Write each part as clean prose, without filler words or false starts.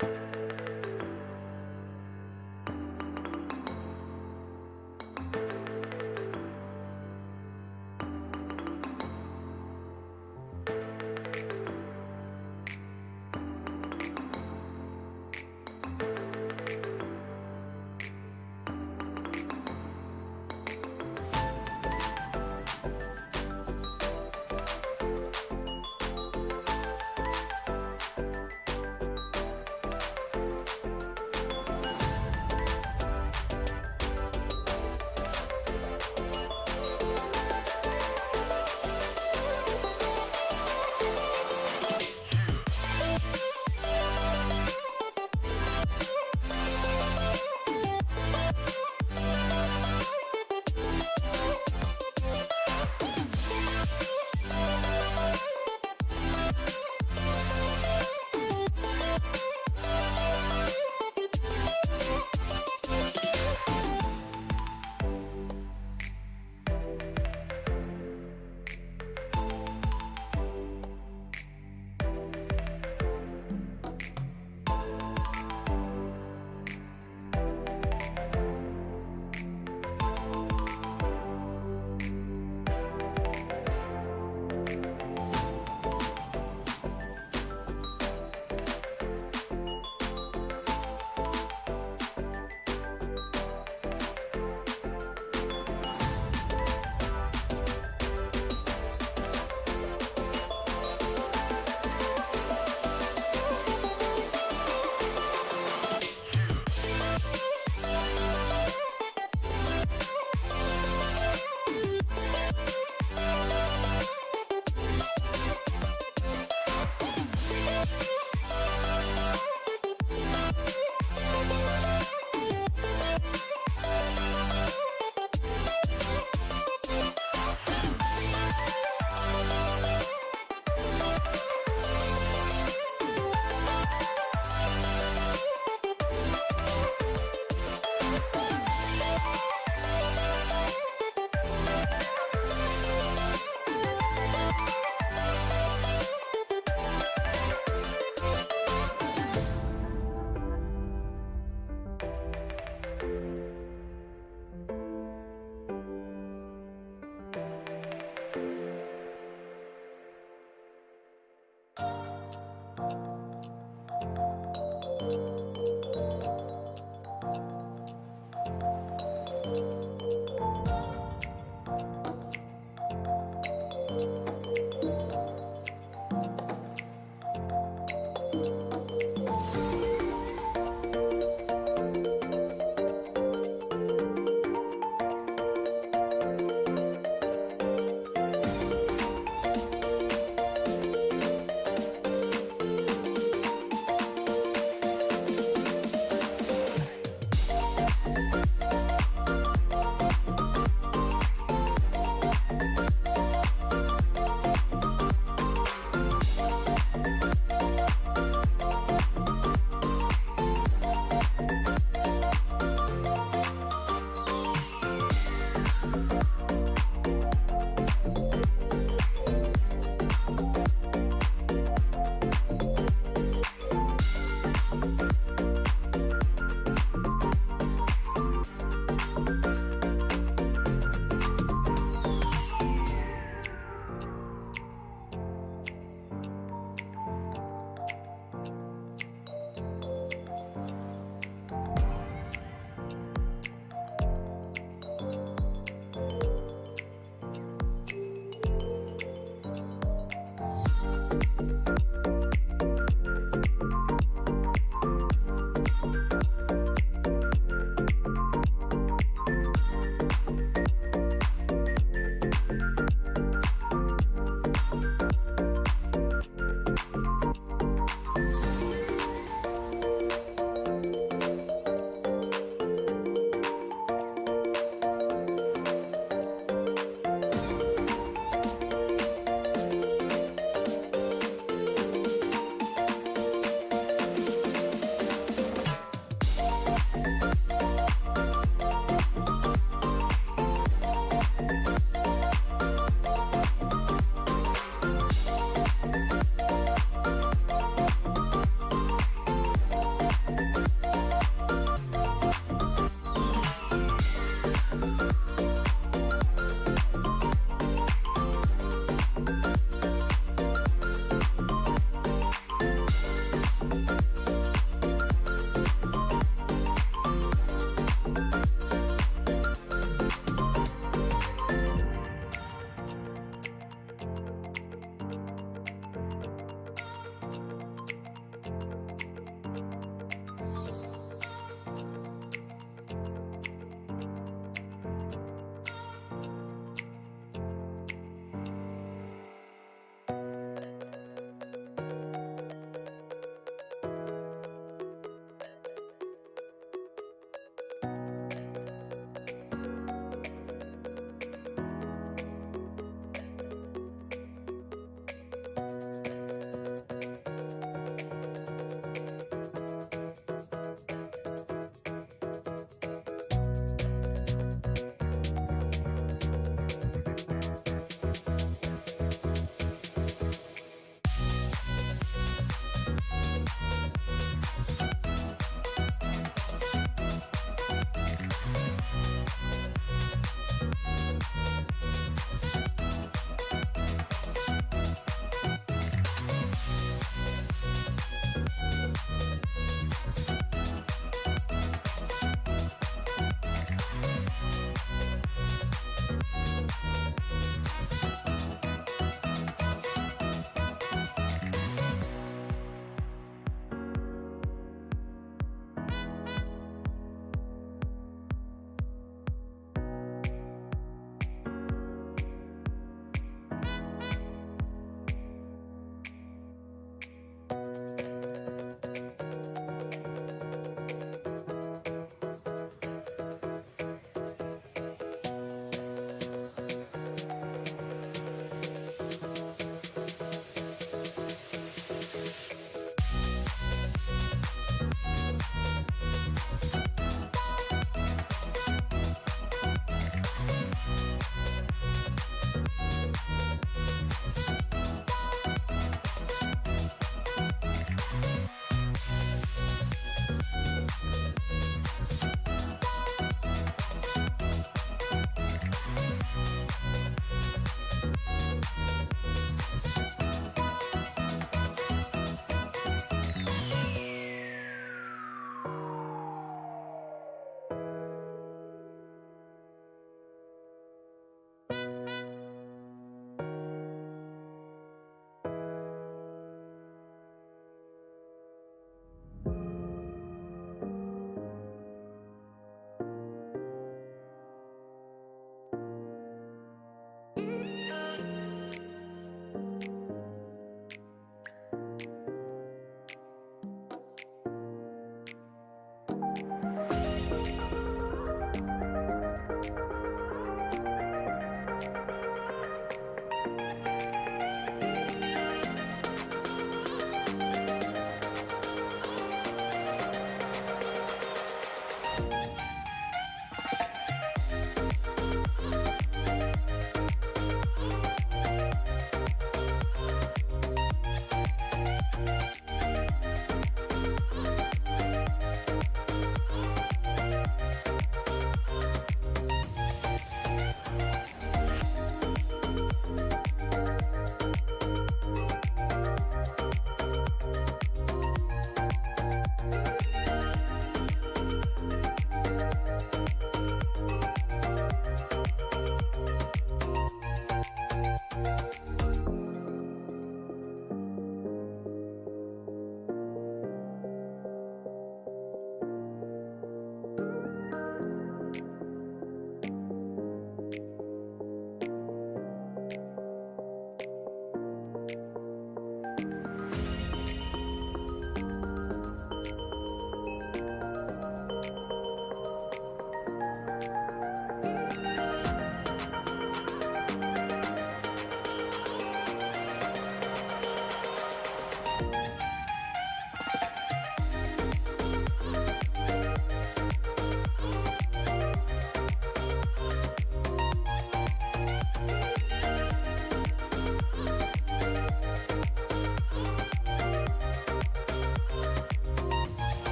។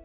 ។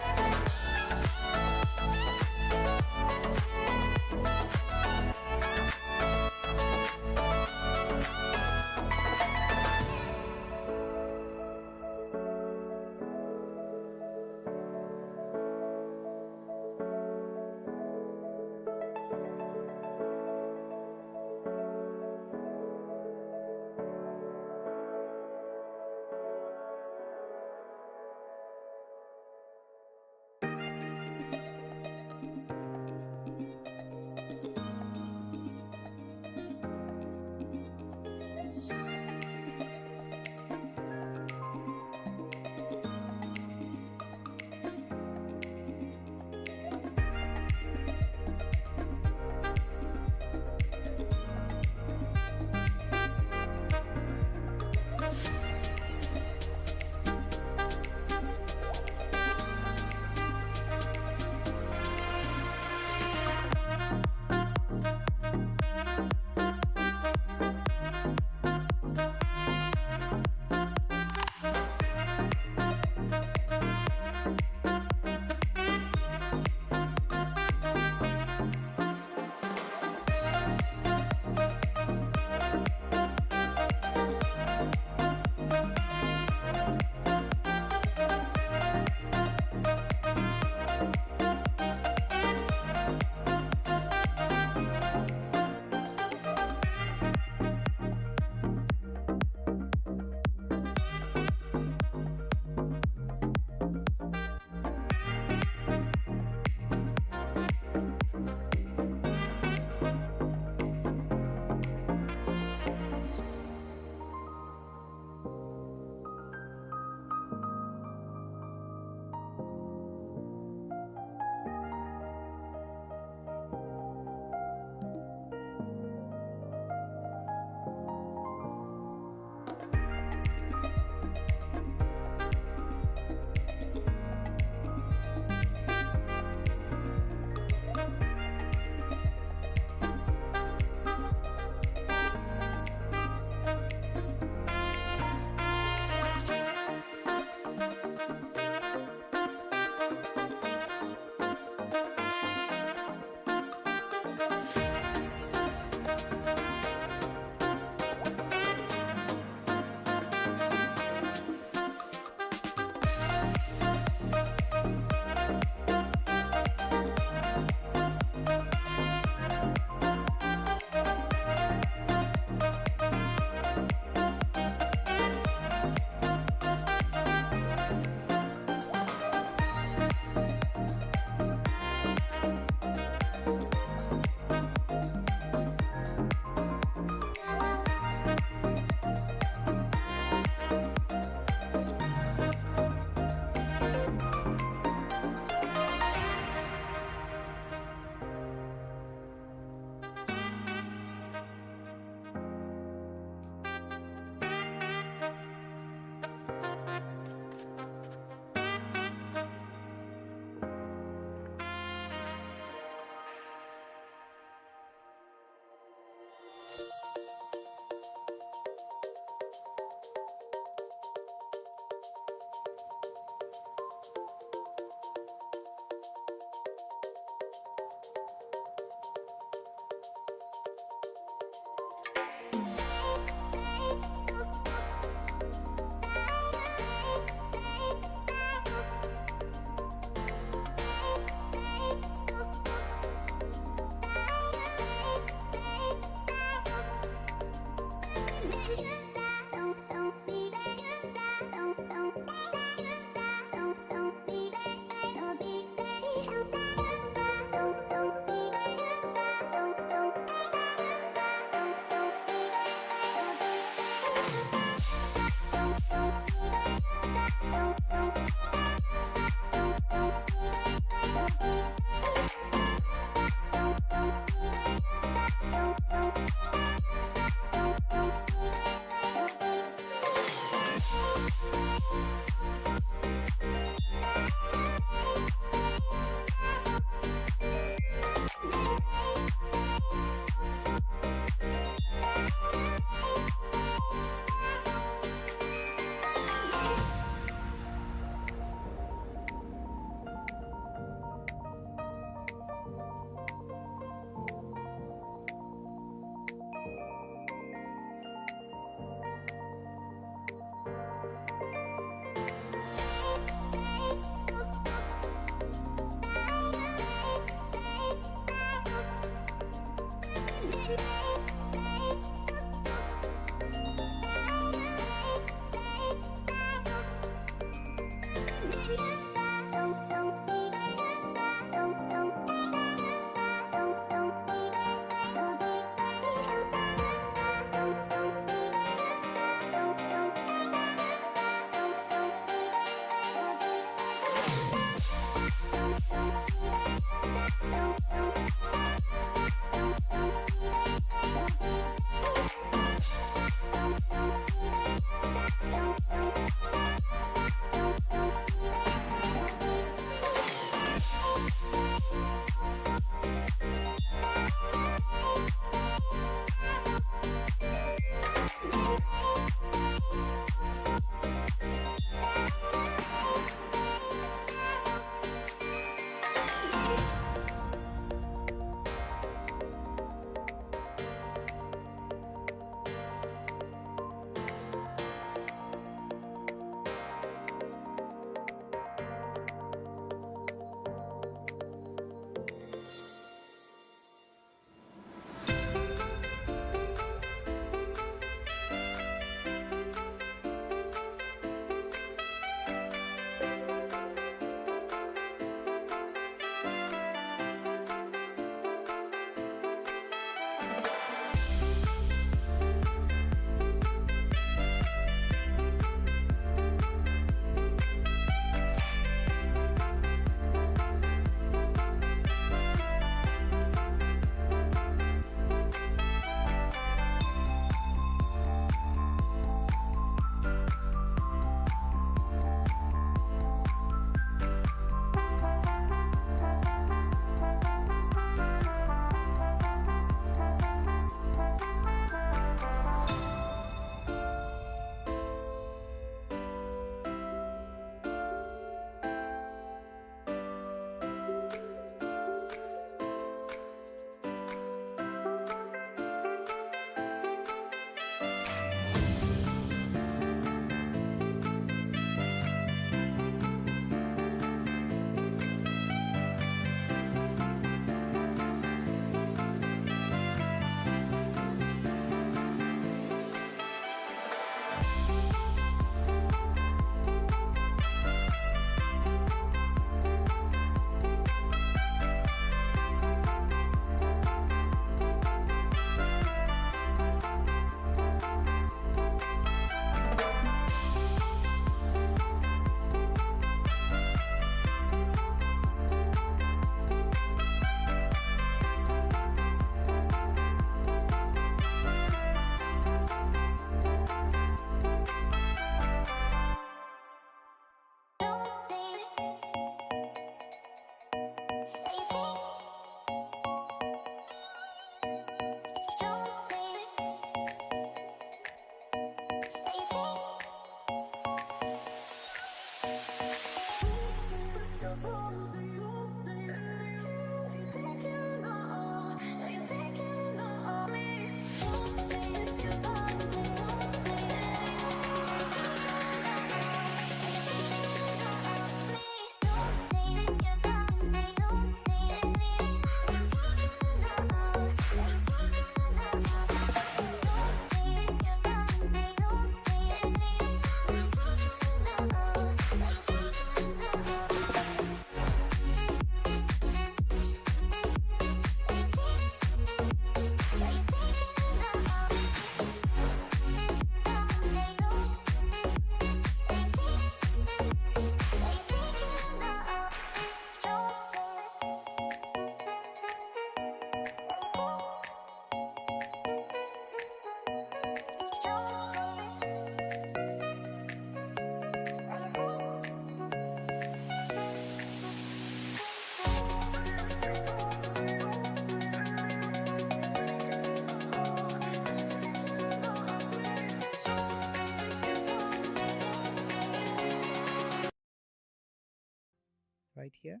right here.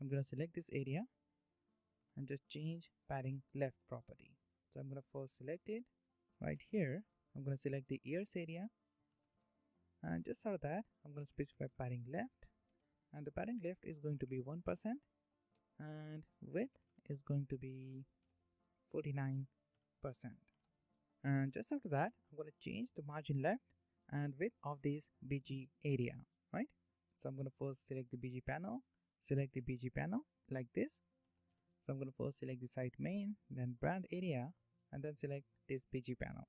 I'm going to select this area and just change padding left property. So I'm going to first select it right here. I'm going to select the ears area, and just out of that I'm going to specify padding left, and the padding left is going to be 1% and width is going to be 49 And just after that, I'm going to change the margin left and width of this BG area, right? So I'm going to first select the BG panel, select the BG panel like this. So I'm going to first select the site main, then brand area, and then select this BG panel.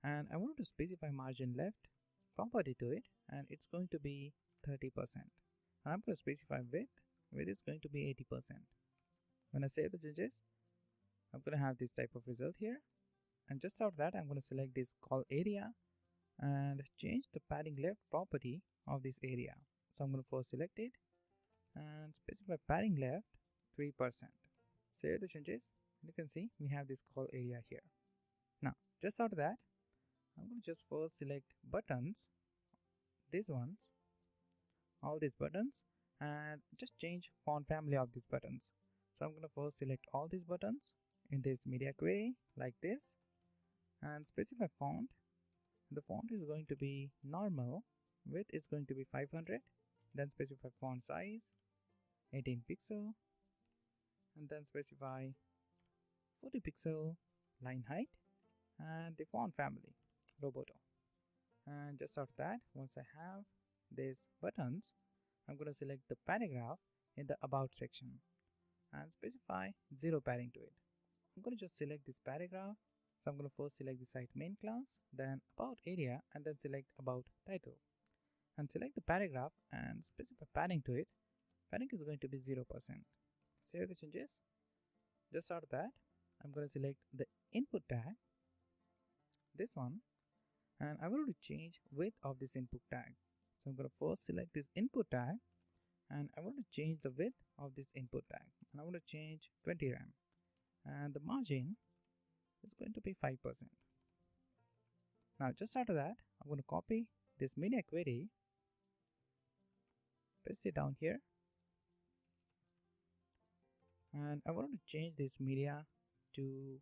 And I want to specify margin left property to it, and it's going to be 30%. And I'm going to specify width is going to be 80%. When I save the changes, I'm going to have this type of result here. And just after that, I'm going to select this call area and change the padding left property of this area. So I'm going to first select it and specify padding left 3%. Save the changes. You can see we have this call area here. Now, just after that, I'm going to just first select buttons, these ones, all these buttons, and just change font family of these buttons. So I'm going to first select all these buttons in this media query like this and specify font. The font is going to be normal, width is going to be 500, then specify font size 18 pixel, and then specify 40 pixel line height and the font family Roboto. And just after that, once I have these buttons, I'm going to select the paragraph in the about section and specify 0 padding to it. I'm going to just select this paragraph. So I'm going to first select the site main class, then about area, and then select about title. And select the paragraph and specify padding to it. Padding is going to be 0%. Save the changes. Just after that, I'm going to select the input tag, this one, and I want to change width of this input tag. So I'm going to first select this input tag and I want to change the width of this input tag, and I want to change 20 rem, and the margin is going to be 5%. Now just after that, I'm going to copy this media query, paste it down here, and I want to change this media to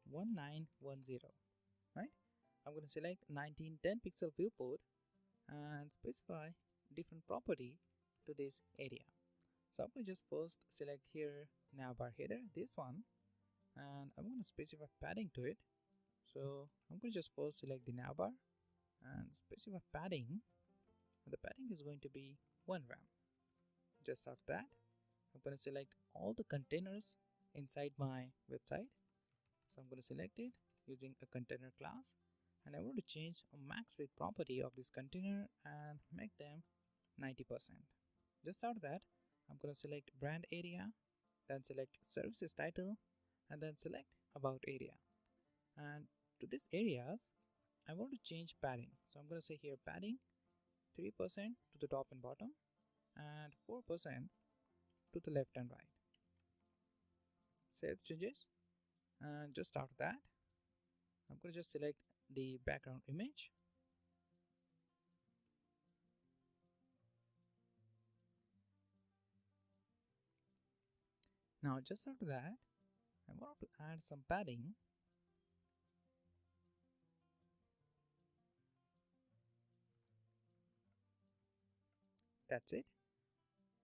1910, right? I'm going to select 1910 pixel viewport and specify different property to this area. So I'm going to just first select here navbar header, this one, and I'm going to specify padding to it. So I'm going to just first select the navbar and specify padding. The padding is going to be 1 rem. Just after that, I'm going to select all the containers inside my website. So I'm going to select it using a container class, and I want to change a max width property of this container and make them 90%. Just after that, I'm going to select brand area, then select services title, and then select about area. And to these areas, I want to change padding. So I'm going to say here padding 3% to the top and bottom and 4% to the left and right. Save changes, and just after that, I'm going to just select the background image. Now just after that, I want to add some padding. That's it.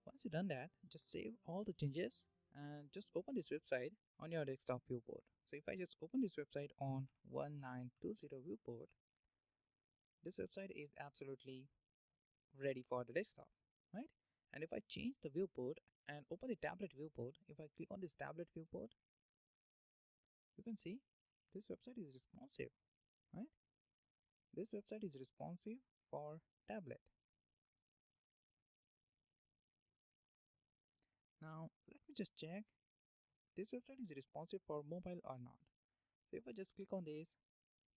Once you've done that, just save all the changes and just open this website on your desktop viewport. So if I just open this website on 1920 viewport, this website is absolutely ready for the desktop, right? And if I change the viewport and open the tablet viewport, if I click on this tablet viewport, you can see this website is responsive, right? This website is responsive for tablet. Now let me just check this website is responsive for mobile or not. So if I just click on this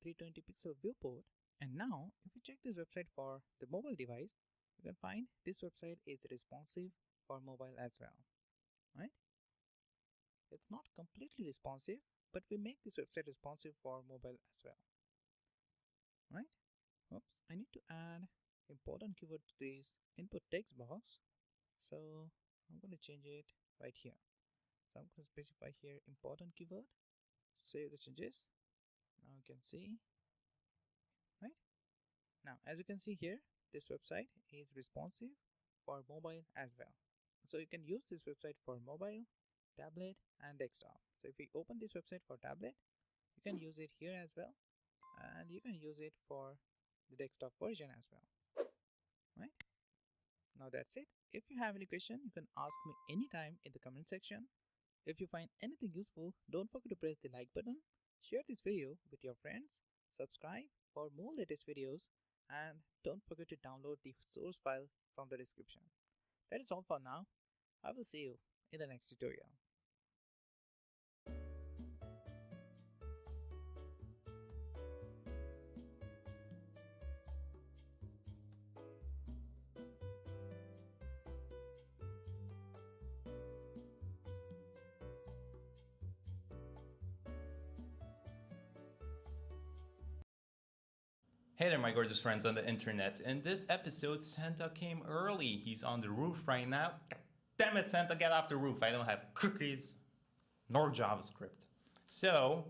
320 pixel viewport, and now if you check this website for the mobile device, you can find this website is responsive for mobile as well, right? It's not completely responsive, but we make this website responsive for mobile as well, right? Oops, I need to add important keyword to this input text box. So I'm going to change it right here. So I'm going to specify here important keyword, save the changes. Now you can see, right? Now as you can see here, this website is responsive for mobile as well. So you can use this website for mobile, tablet and desktop. So if we open this website for tablet, you You can use it here as well, and you can use it for the desktop version as well, right? Now that's it. If you have any question, you can ask me anytime in the comment section. If you find anything useful, don't forget to press the like button, share this video with your friends, subscribe for more latest videos, and don't forget to download the source file from the description. That is all for now. I will see you in the next tutorial. Hey there, my gorgeous friends on the internet. In this episode, Santa came early. He's on the roof right now. Damn it, Santa, get off the roof. I don't have cookies nor JavaScript. So,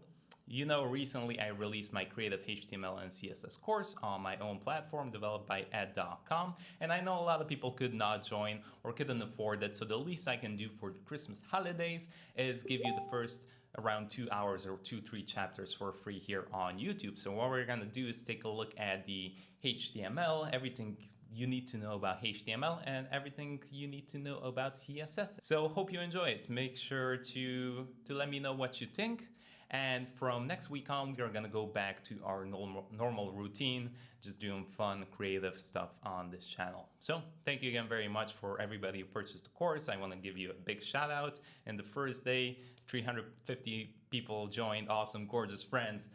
recently I released my creative HTML and CSS course on my own platform developed by ed.com. And I know a lot of people could not join or couldn't afford it. So the least I can do for the Christmas holidays is give you the first around 2 hours or 2-3 chapters for free here on YouTube. So what we're gonna do is take a look at the HTML, everything you need to know about HTML and everything you need to know about CSS. So hope you enjoy it. Make sure to let me know what you think. And from next week on, we're gonna go back to our normal routine, just doing fun, creative stuff on this channel. So thank you again very much for everybody who purchased the course. I wanna give you a big shout out. In the first day, 350 people joined, awesome, gorgeous friends.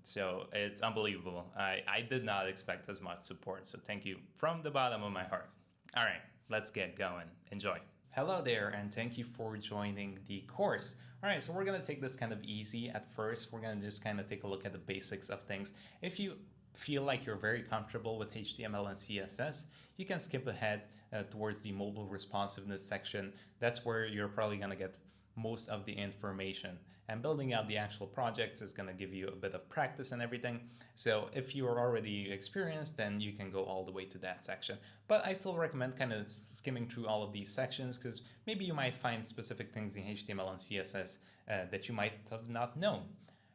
So it's unbelievable. I did not expect as much support. So thank you from the bottom of my heart. All right, let's get going. Enjoy. Hello there, and thank you for joining the course. All right, so we're gonna take this kind of easy at first. We're gonna just kind of take a look at the basics of things. If you feel like you're very comfortable with HTML and CSS, you can skip ahead towards the mobile responsiveness section. That's where you're probably gonna get most of the information. And building out the actual projects is gonna give you a bit of practice and everything. So if you are already experienced, then you can go all the way to that section. But I still recommend kind of skimming through all of these sections because maybe you might find specific things in HTML and CSS that you might have not known.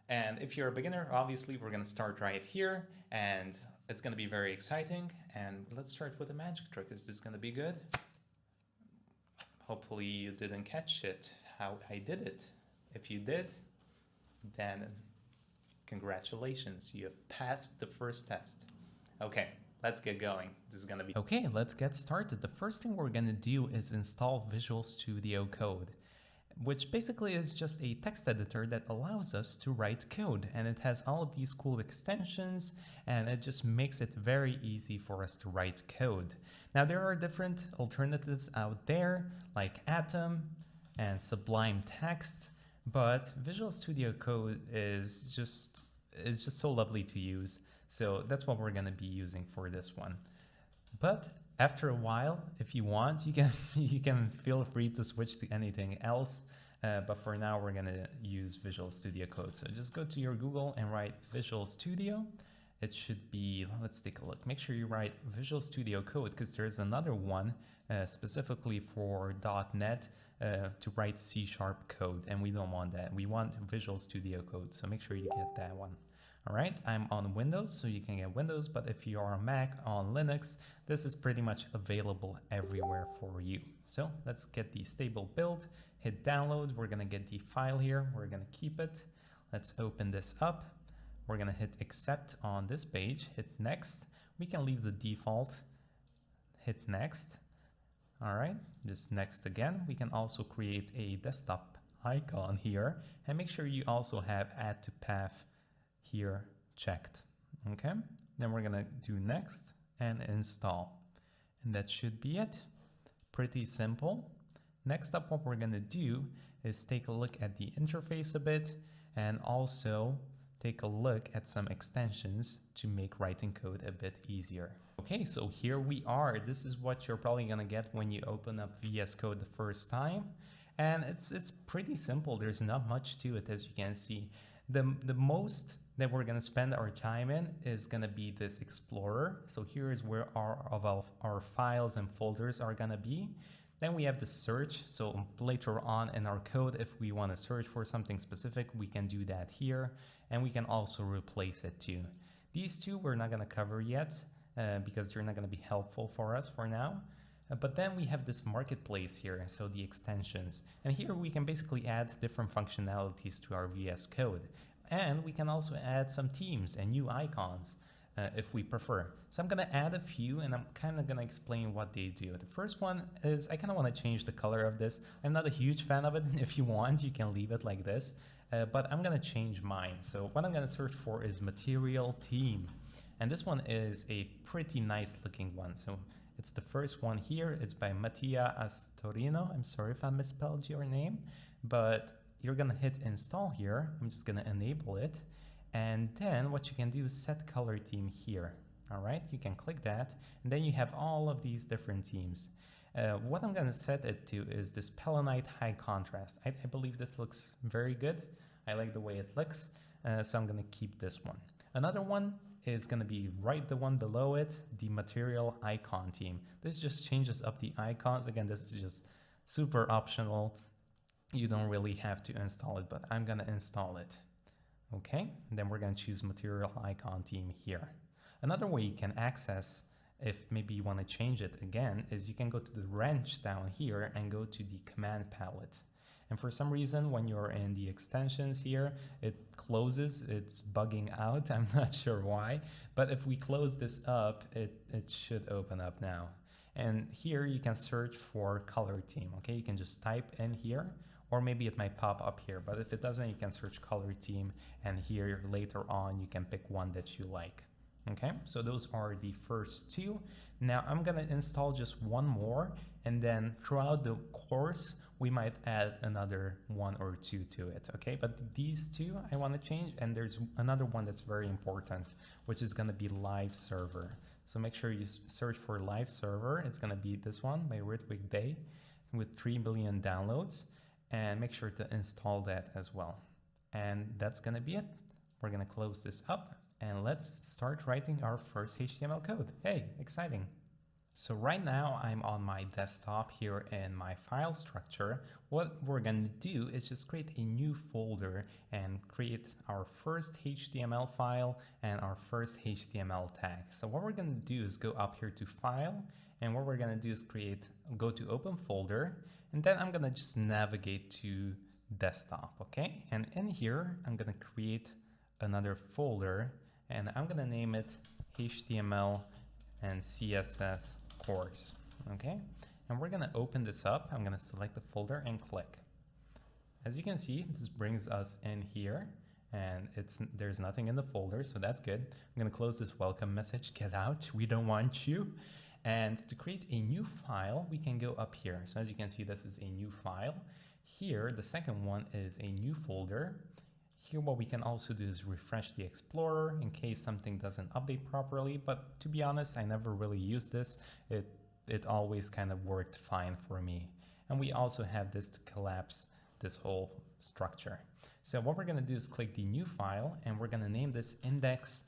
And if you're a beginner, obviously we're gonna start right here and it's gonna be very exciting. And let's start with a magic trick. Is this gonna be good? Hopefully you didn't catch it, how I did it. If you did, then congratulations, you have passed the first test. Okay, let's get going. This is gonna be... Okay, let's get started. The first thing we're gonna do is install Visual Studio Code, which basically is just a text editor that allows us to write code. And it has all of these cool extensions, and it just makes it very easy for us to write code. Now, there are different alternatives out there, like Atom and Sublime Text, but Visual Studio Code is just so lovely to use. So that's what we're gonna be using for this one. But after a while, if you want, you can feel free to switch to anything else. But for now, we're gonna use Visual Studio Code. So just go to your Google and write Visual Studio. It should be, let's take a look. Make sure you write Visual Studio Code because there's another one specifically for .NET to write C# code, and we don't want that. We want Visual Studio Code, so make sure you get that one. All right, I'm on Windows, so you can get Windows, but if you are on Mac, on Linux, this is pretty much available everywhere for you. So let's get the stable build, hit download. We're gonna get the file here. We're gonna keep it. Let's open this up. We're gonna hit accept on this page, hit next. We can leave the default, hit next. All right, just next again. We can also create a desktop icon here and make sure you also have add to path here checked. Okay, then we're gonna do next and install. And that should be it. Pretty simple. Next up, what we're gonna do is take a look at the interface a bit and also take a look at some extensions to make writing code a bit easier. Okay, so here we are. This is what you're probably gonna get when you open up VS Code the first time. And it's pretty simple. There's not much to it, as you can see. The most that we're gonna spend our time in is gonna be this Explorer. So here is where our files and folders are gonna be. Then we have the search. So later on in our code, if we want to search for something specific, we can do that here. And we can also replace it too. These two we're not going to cover yet because they're not going to be helpful for us for now. But then we have this marketplace here, so the extensions. And here we can basically add different functionalities to our VS Code. And we can also add some themes and new icons if we prefer. So I'm going to add a few, and I'm kind of going to explain what they do. The first one is I kind of want to change the color of this. I'm not a huge fan of it. If you want, you can leave it like this. But I'm going to change mine. So what I'm going to search for is material theme. And this one is a pretty nice looking one. So it's the first one here. It's by Mattia Astorino. I'm sorry if I misspelled your name, but you're going to hit install here. I'm just going to enable it. And then what you can do is set color theme here. All right, you can click that. And then you have all of these different themes. What I'm going to set it to is this Pellinite high contrast. I believe this looks very good. I like the way it looks. So I'm going to keep this one. Another one is going to be right the one below it, the material icon theme. This just changes up the icons. Again, this is just super optional. You don't really have to install it, but I'm going to install it. Okay, and then we're going to choose material icon theme here. Another way you can access, if maybe you want to change it again, is you can go to the wrench down here and go to the command palette. And for some reason, when you're in the extensions here, it closes, it's bugging out. I'm not sure why, but if we close this up, it should open up now. And here you can search for color theme, okay? You can just type in here, or maybe it might pop up here, but if it doesn't, you can search color theme, and here later on, you can pick one that you like. Okay, so those are the first two. Now I'm gonna install just one more, and then throughout the course, we might add another one or two to it, okay? But these two I wanna change, and there's another one that's very important, which is gonna be live server. So make sure you search for live server. It's gonna be this one by Ritwik Day with 3 billion downloads, and make sure to install that as well. And that's gonna be it. We're gonna close this up, and let's start writing our first HTML code. Hey, exciting. So right now I'm on my desktop here in my file structure. What we're going to do is just create a new folder and create our first HTML file and our first HTML tag. So what we're going to do is go up here to File, and what we're going to do is go to Open Folder, and then I'm going to just navigate to Desktop, okay? And in here, I'm going to create another folder, and I'm going to name it HTML and CSS course, okay? And we're gonna open this up. I'm gonna select the folder and click. As you can see, this brings us in here, and there's nothing in the folder, so that's good. I'm gonna close this welcome message, get out, we don't want you. And to create a new file, we can go up here. So as you can see, this is a new file. Here, the second one is a new folder. Here, what we can also do is refresh the Explorer in case something doesn't update properly, but to be honest, I never really used this. It always kind of worked fine for me. And we also have this to collapse this whole structure. So what we're gonna do is click the new file, and we're gonna name this index.html.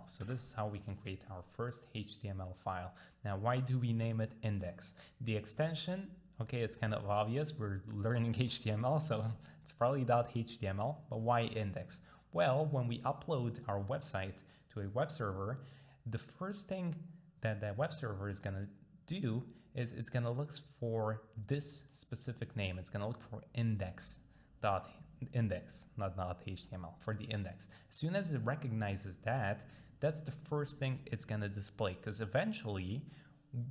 So this is how we can create our first HTML file. Now, why do we name it index? The extension, okay, it's kind of obvious. We're learning HTML, so it's probably .html, but why index? Well, when we upload our website to a web server, the first thing that that web server is going to do is it's going to look for this specific name. It's going to look for index, not .html, for the index. As soon as it recognizes that, that's the first thing it's going to display, because eventually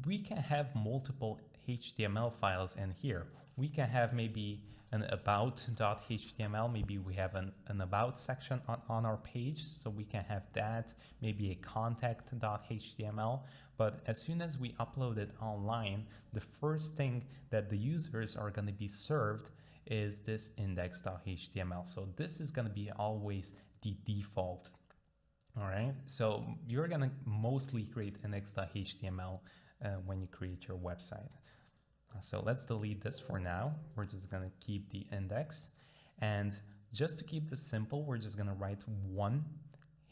we can have multiple HTML files in here. We can have maybe an about.html, maybe we have an about section on our page, so we can have that, maybe a contact.html. But as soon as we upload it online, the first thing that the users are going to be served is this index.html. So this is going to be always the default. All right, so you're going to mostly create index.html when you create your website. So let's delete this for now. We're just going to keep the index. And just to keep this simple, we're just going to write one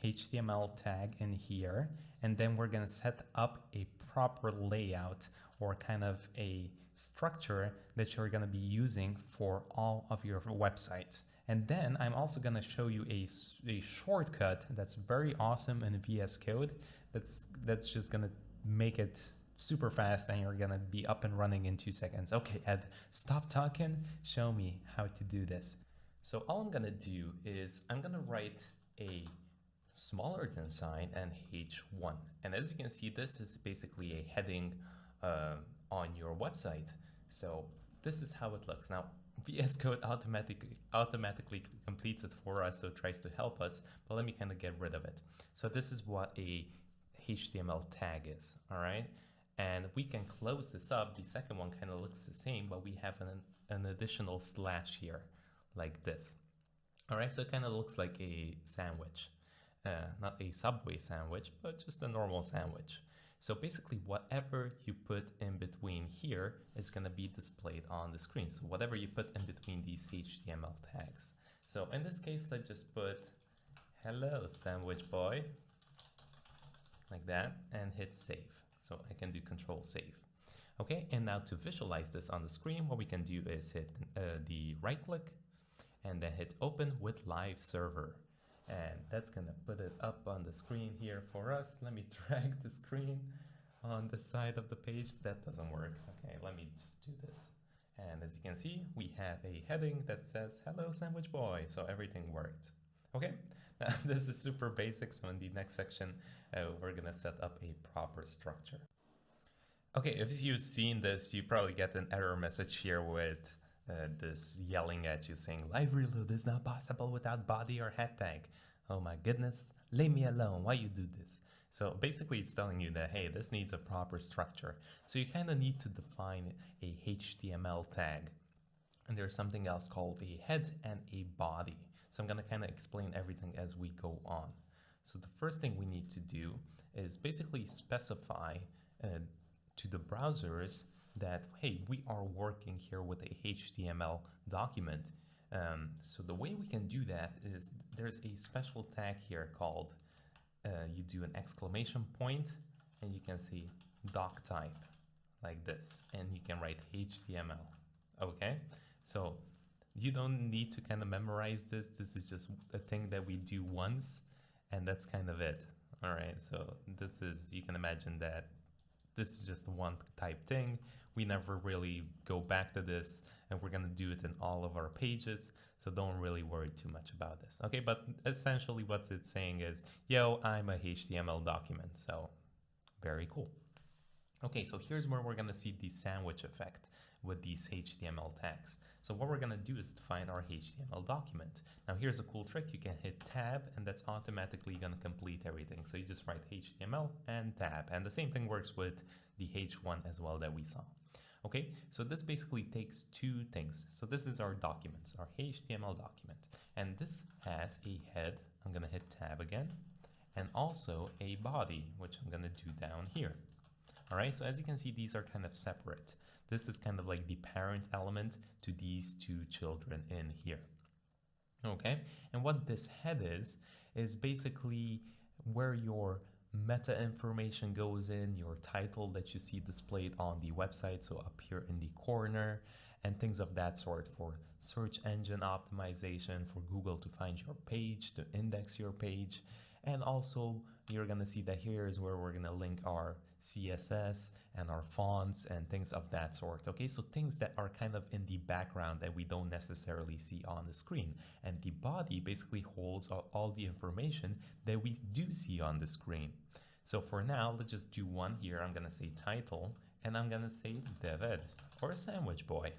HTML tag in here. And then we're going to set up a proper layout or kind of a structure that you're going to be using for all of your websites. And then I'm also going to show you a shortcut that's very awesome in VS Code that's just going to make it super fast and you're going to be up and running in 2 seconds. Okay, Ed, stop talking. Show me how to do this. So all I'm going to do is I'm going to write a smaller than sign and H1. And as you can see, this is basically a heading on your website. So this is how it looks. Now, VS Code automatically completes it for us, so it tries to help us, but let me kind of get rid of it. So this is what a HTML tag is, all right? And we can close this up. The second one kind of looks the same, but we have an additional slash here, like this. All right, so it kind of looks like a sandwich. Not a Subway sandwich, but just a normal sandwich. So basically whatever you put in between here is going to be displayed on the screen. So whatever you put in between these HTML tags. So in this case, let's just put hello sandwich boy, like that, and hit save. So I can do control save. Okay, and now to visualize this on the screen, what we can do is hit the right click and then hit open with live server. And that's gonna put it up on the screen here for us. Let me drag the screen on the side of the page. That doesn't work. Okay, let me just do this. And as you can see, we have a heading that says, hello sandwich boy. So everything worked. Okay, now this is super basic. So in the next section, we're gonna set up a proper structure. Okay, if you've seen this, you probably get an error message here with this yelling at you saying live reload is not possible without body or head tag. Oh my goodness, leave me alone, why you do this? So basically it's telling you that, hey, this needs a proper structure. So you kind of need to define a HTML tag. And there's something else called a head and a body. So I'm going to kind of explain everything as we go on. So the first thing we need to do is basically specify to the browsers that, hey, we are working here with a HTML document. So the way we can do that is there's a special tag here called, you do an exclamation point and you can see doc type like this, and you can write HTML. Okay, so you don't need to kind of memorize this. This is just a thing that we do once, and that's kind of it. All right, so this is, you can imagine that this is just one type thing. We never really go back to this, and we're gonna do it in all of our pages, so don't really worry too much about this. Okay, but essentially what it's saying is, yo, I'm a HTML document, so very cool. Okay, so here's where we're gonna see the sandwich effect with these HTML tags. So what we're gonna do is define our HTML document. Now here's a cool trick. You can hit tab and that's automatically gonna complete everything. So you just write HTML and tab, and the same thing works with the H1 as well that we saw. Okay, so this basically takes two things. So this is our documents, our HTML document, and this has a head. I'm gonna hit tab again, and also a body, which I'm gonna do down here. All right, so as you can see, these are kind of separate. This is kind of like the parent element to these two children in here. Okay, and what this head is basically where your meta information goes in, your title that you see displayed on the website, so up here in the corner, and things of that sort for search engine optimization, for Google to find your page, to index your page. And also you're gonna see that here is where we're gonna link our CSS and our fonts and things of that sort. Okay, so things that are kind of in the background that we don't necessarily see on the screen. And the body basically holds all the information that we do see on the screen. So for now, let's just do one here. I'm gonna say title, and I'm gonna say David or Sandwich Boy.